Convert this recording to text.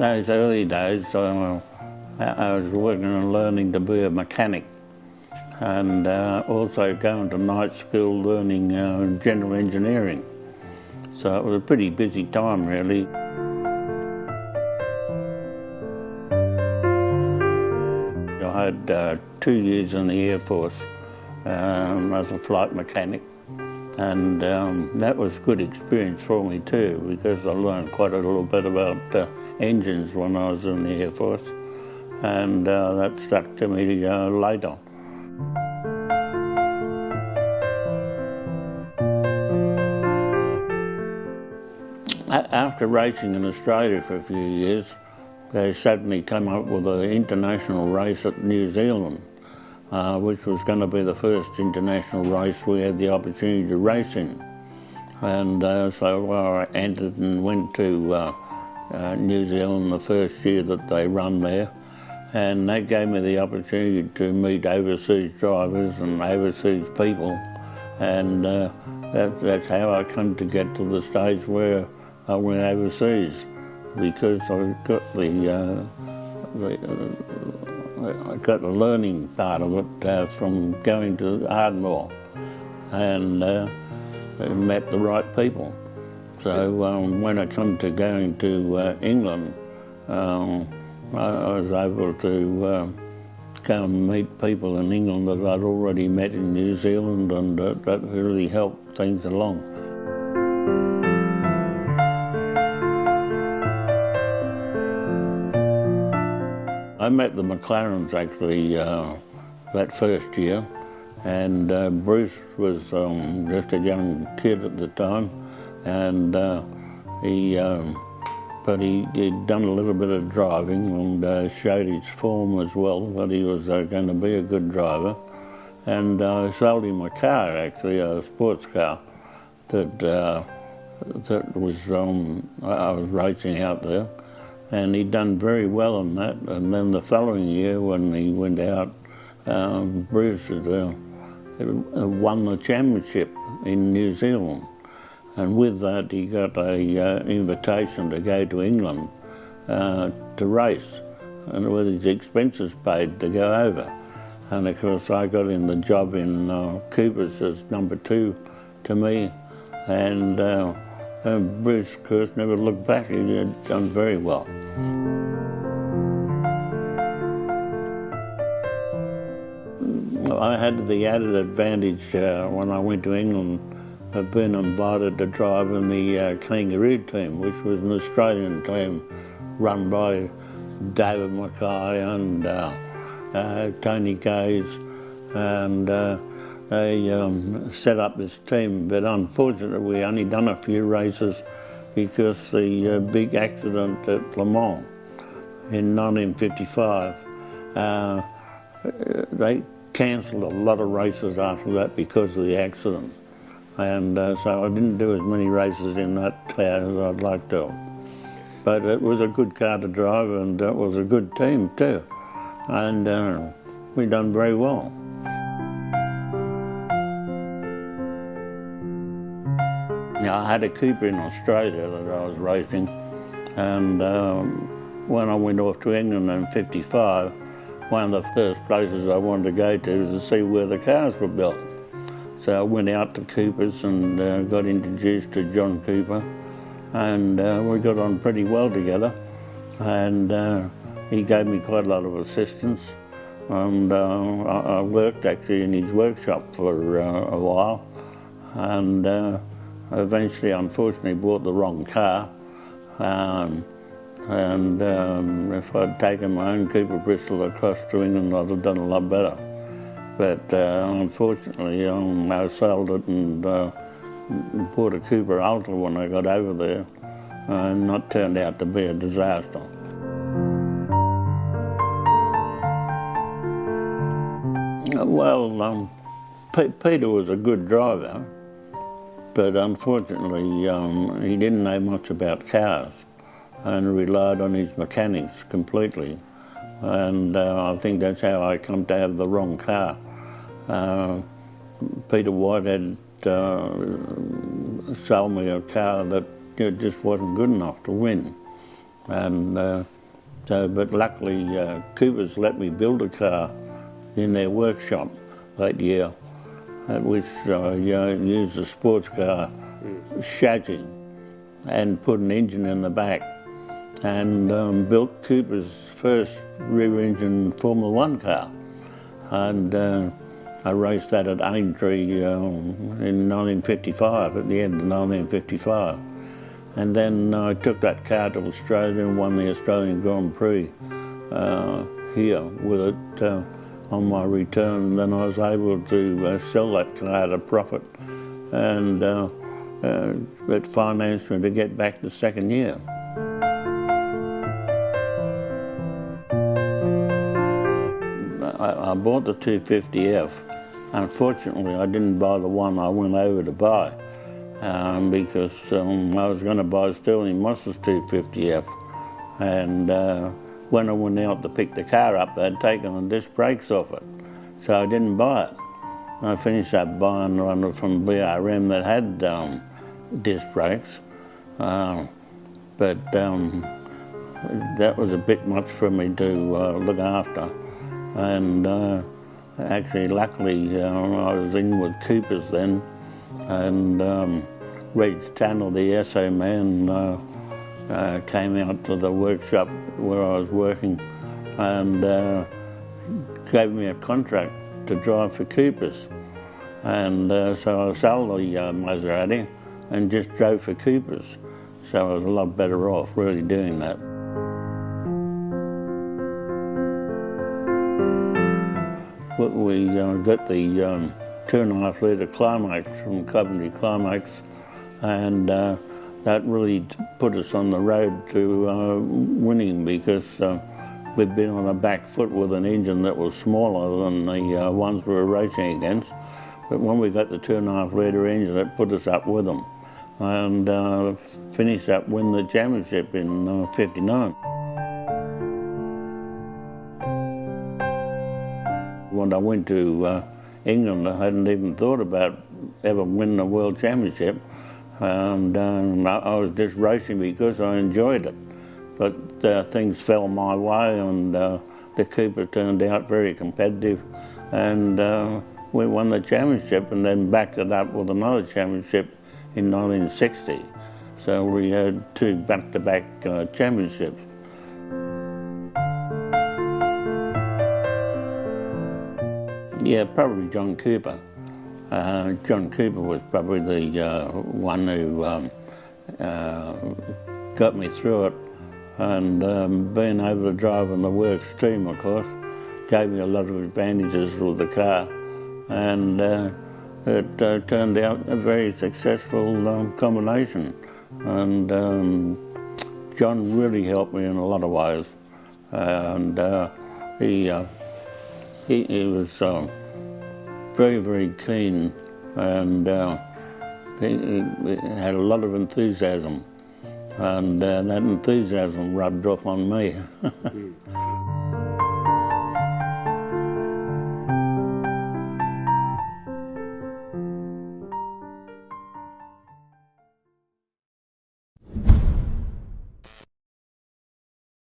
those early days, I was working on learning to be a mechanic, and also going to night school learning general engineering. So it was a pretty busy time, really. I had 2 years in the Air Force as a flight mechanic, and that was good experience for me too, because I learned quite a little bit about engines when I was in the Air Force, and that stuck to me later. After racing in Australia for a few years, they suddenly came up with an international race at New Zealand, which was going to be the first international race we had the opportunity to race in. And so I entered and went to New Zealand the first year that they run there, and that gave me the opportunity to meet overseas drivers and overseas people, and that's how I come to get to the stage where I went overseas, because I got the learning part of it from going to Ardmore, and met the right people. So when I come to going to England, I was able to go and meet people in England that I'd already met in New Zealand, and that really helped things along. I met the McLarens actually that first year, and Bruce was just a young kid at the time, and but he'd done a little bit of driving and showed his form as well, that he was going to be a good driver. And I sold him a car, actually, a sports car that was I was racing out there. And he'd done very well on that. And then the following year, when he went out, Bruce won the championship in New Zealand. And with that, he got an invitation to go to England to race, and with his expenses paid to go over. And of course, I got in the job in Cooper's as number 2 to me, and Bruce, of course, never looked back. He had done very well. I had the added advantage when I went to England of being invited to drive in the Kangaroo team, which was an Australian team run by David Mackay and Tony Gaze, and they set up this team, but unfortunately we only done a few races because the big accident at Le Mans in 1955, they cancelled a lot of races after that because of the accident, and so I didn't do as many races in that car as I'd like to. But it was a good car to drive, and it was a good team too, and we done very well. I had a Cooper in Australia that I was racing, and when I went off to England in '55, one of the first places I wanted to go to was to see where the cars were built. So I went out to Cooper's and got introduced to John Cooper, and we got on pretty well together, and he gave me quite a lot of assistance, and I worked actually in his workshop for a while, and eventually, unfortunately, bought the wrong car, and if I'd taken my own Cooper Bristol across to England, I'd have done a lot better. But unfortunately, I sold it and bought a Cooper Ultra when I got over there, and that turned out to be a disaster. Well, Peter was a good driver, but unfortunately he didn't know much about cars and relied on his mechanics completely, and I think that's how I come to have the wrong car. Peter Whitehead sold me a car that just wasn't good enough to win, And but luckily Cooper's let me build a car in their workshop that year, which used a sports car chassis and put an engine in the back, and built Cooper's first rear-engine Formula One car. And I raced that at Aintree in 1955, at the end of 1955. And then I took that car to Australia and won the Australian Grand Prix here with it on my return. And then I was able to sell that car at a profit, and it financed me to get back the second year. I bought the 250F. Unfortunately, I didn't buy the one I went over to buy because I was going to buy Sterling Moss's 250F. And when I went out to pick the car up, they'd taken the disc brakes off it, so I didn't buy it. I finished up buying one from BRM that had disc brakes, but that was a bit much for me to look after. And actually, luckily, I was in with Cooper's then, and Reg Tannell, the SO man, came out to the workshop where I was working and gave me a contract to drive for Cooper's. And so I sold the Maserati and just drove for Cooper's. So I was a lot better off really doing that. We got the 2.5 litre Climax from Coventry Climax, and that really put us on the road to winning, because we'd been on a back foot with an engine that was smaller than the ones we were racing against. But when we got the 2.5 litre engine, it put us up with them, and finished up winning the championship in '59. When I went to England, I hadn't even thought about ever winning a world championship, and I was just racing because I enjoyed it. But things fell my way, and the Cooper turned out very competitive, and we won the championship, and then backed it up with another championship in 1960. So we had 2 back-to-back championships. Yeah, probably John Cooper. John Cooper was probably the one who got me through it, and being able to drive on the works team, of course, gave me a lot of advantages with the car, and it turned out a very successful combination. And John really helped me in a lot of ways, and he was very, very keen, and he had a lot of enthusiasm, and that enthusiasm rubbed off on me.